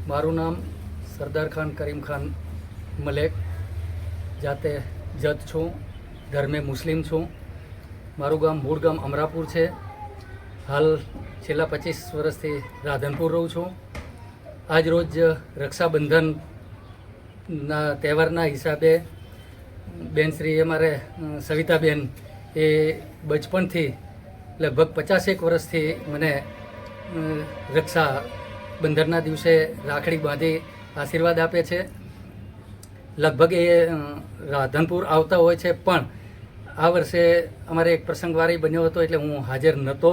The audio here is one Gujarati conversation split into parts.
મારું નામ સરદાર ખાન કરીમ ખાન મલેક, જાતે જત છું, ધર્મે મુસ્લિમ છું. મારું ગામ મૂળ ગામ અમરાપુર છે. હાલ છેલ્લા 25 વર્ષથી રાધનપુર રહું છું. આજ રોજ રક્ષાબંધનના તહેવારના હિસાબે બેનશ્રી અમારે સવિતાબેન એ બચપણથી લગભગ 50 વર્ષથી મને રક્ષાબંધનના દિવસે રાખડી બાંધી આશીર્વાદ આપે છે. લગભગ એ રાધનપુર આવતા હોય છે, પણ આ વર્ષે અમારે એક પ્રસંગવારી બન્યો હતો એટલે હું હાજર નહોતો.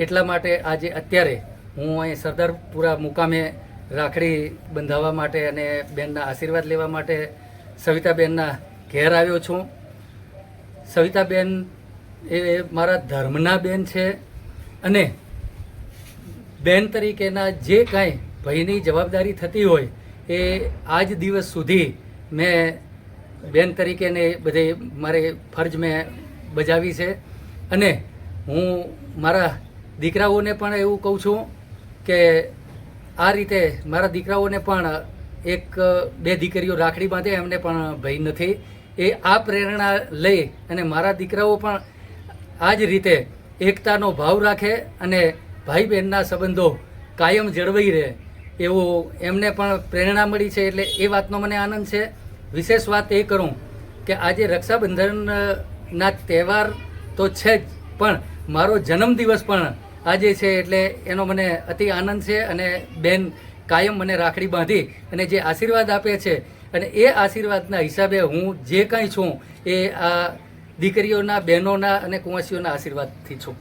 એટલા માટે આજે અત્યારે હું અહીં સરદારપુરા મુકામે રાખડી બંધાવવા માટે અને બેનના આશીર્વાદ લેવા માટે સવિતાબેનના ઘેર આવ્યો છું. સવિતાબેન એ મારા ધર્મના બેન છે અને બેન તરીકેના જે કાંઈ ભાઈની જવાબદારી થતી હોય એ આજ દિવસ સુધી મેં બેન તરીકેને બધે મારી ફરજ મેં બજાવી છે. અને હું મારા દીકરાઓને પણ એવું કહું છું કે આ રીતે મારા દીકરાઓને પણ એક બે દીકરીઓ રાખડી બાંધે એમને પણ ભય નથી. એ આ પ્રેરણા લઈ અને મારા દીકરાઓ પણ આ જ રીતે એકતાનો ભાવ રાખે અને ભાઈ બહેનના સંબંધો કાયમ જળવાઈ રહે એવું એમને પણ પ્રેરણા મળી છે. એટલે એ વાતનો મને આનંદ છે. વિશેષ વાત એ કરું કે આજે રક્ષાબંધનના તહેવાર તો છે જ, પણ મારો જન્મદિવસ પણ આજે છે એટલે એનો મને અતિ આનંદ છે. અને બેન કાયમ મને રાખડી બાંધી અને જે આશીર્વાદ આપે છે અને એ આશીર્વાદના હિસાબે હું જે કાંઈ છું એ આ દીકરીઓના, બહેનોના અને કુંવાસીઓના આશીર્વાદથી છું.